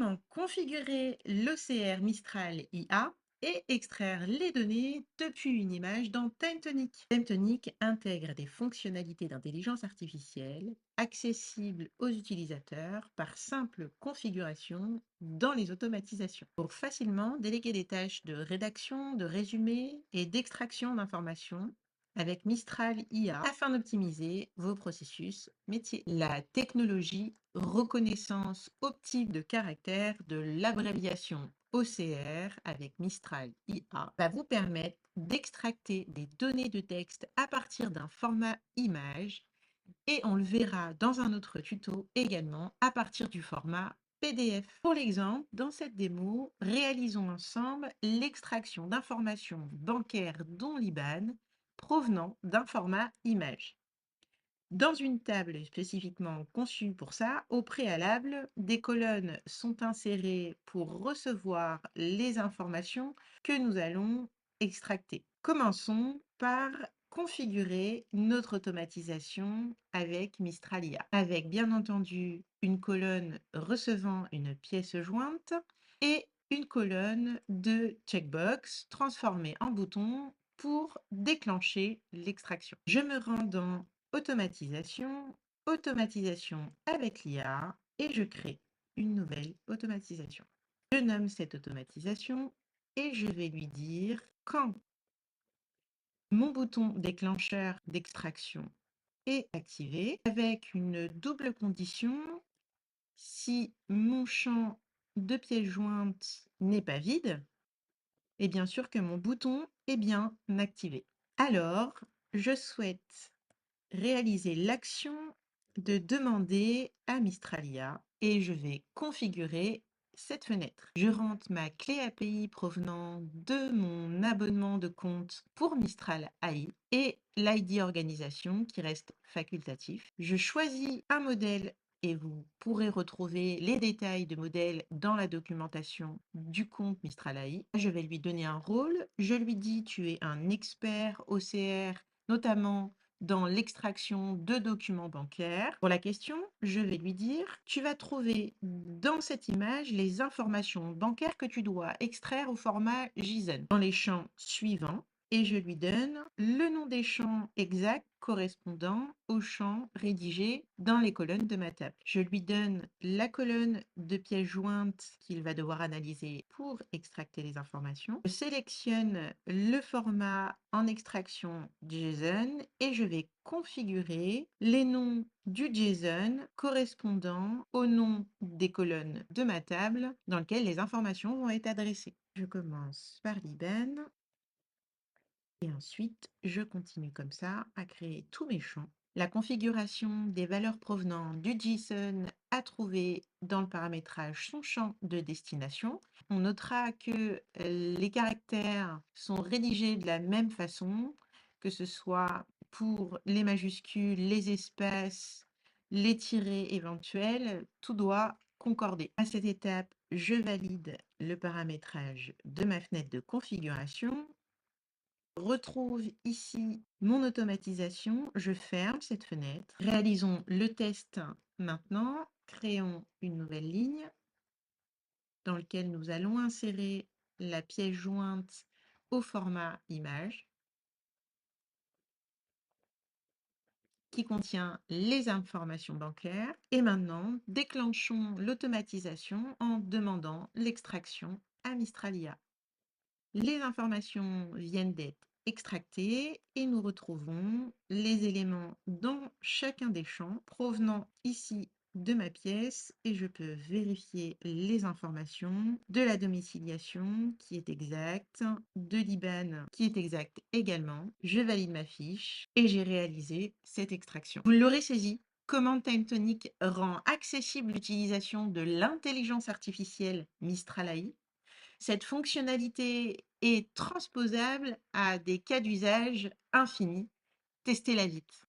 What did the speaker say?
Comment configurer l'OCR Mistral IA et extraire les données depuis une image dans TimeTonic. TimeTonic intègre des fonctionnalités d'intelligence artificielle accessibles aux utilisateurs par simple configuration dans les automatisations pour facilement déléguer des tâches de rédaction, de résumé et d'extraction d'informations avec Mistral IA afin d'optimiser vos processus métiers. La technologie reconnaissance optique de caractère de l'abréviation OCR avec Mistral IA va vous permettre d'extracter des données de texte à partir d'un format image et on le verra dans un autre tuto également à partir du format PDF. Pour l'exemple, dans cette démo, réalisons ensemble l'extraction d'informations bancaires dont l'IBAN provenant d'un format image. Dans une table spécifiquement conçue pour ça, au préalable, des colonnes sont insérées pour recevoir les informations que nous allons extracter. Commençons par configurer notre automatisation avec Mistral IA, avec bien entendu une colonne recevant une pièce jointe et une colonne de checkbox transformée en bouton pour déclencher l'extraction. Je me rends dans automatisation, automatisation avec l'IA et je crée une nouvelle automatisation. Je nomme cette automatisation et je vais lui dire quand mon bouton déclencheur d'extraction est activé avec une double condition si mon champ de pièces jointes n'est pas vide et bien sûr que mon bouton est bien activé. Alors, je souhaite réaliser l'action de demander à Mistral IA et je vais configurer cette fenêtre. Je rentre ma clé API provenant de mon abonnement de compte pour Mistral AI et l'ID organisation qui reste facultatif. Je choisis un modèle et vous pourrez retrouver les détails de modèle dans la documentation du compte Mistral AI. Je vais lui donner un rôle. Je lui dis tu es un expert OCR, notamment dans l'extraction de documents bancaires. Pour la question, je vais lui dire, tu vas trouver dans cette image les informations bancaires que tu dois extraire au format JSON dans les champs suivants et je lui donne le nom des champs exacts correspondant aux champs rédigés dans les colonnes de ma table. Je lui donne la colonne de pièces jointes qu'il va devoir analyser pour extracter les informations. Je sélectionne le format en extraction JSON et je vais configurer les noms du JSON correspondant au nom des colonnes de ma table dans lesquelles les informations vont être adressées. Je commence par l'IBAN. Et ensuite, je continue comme ça à créer tous mes champs. La configuration des valeurs provenant du JSON à trouver dans le paramétrage son champ de destination. On notera que les caractères sont rédigés de la même façon, que ce soit pour les majuscules, les espaces, les tirets éventuels, tout doit concorder. À cette étape, je valide le paramétrage de ma fenêtre de configuration. Retrouve ici mon automatisation, je ferme cette fenêtre. Réalisons le test maintenant. Créons une nouvelle ligne dans laquelle nous allons insérer la pièce jointe au format image qui contient les informations bancaires. Et maintenant, déclenchons l'automatisation en demandant l'extraction à Mistral IA. Les informations viennent d'être extractées et nous retrouvons les éléments dans chacun des champs provenant ici de ma pièce et je peux vérifier les informations de la domiciliation qui est exacte, de l'IBAN qui est exact également. Je valide ma fiche et j'ai réalisé cette extraction. Vous l'aurez saisi, comment TimeTonic rend accessible l'utilisation de l'intelligence artificielle Mistral AI. Cette fonctionnalité est transposable à des cas d'usage infinis. Testez-la vite.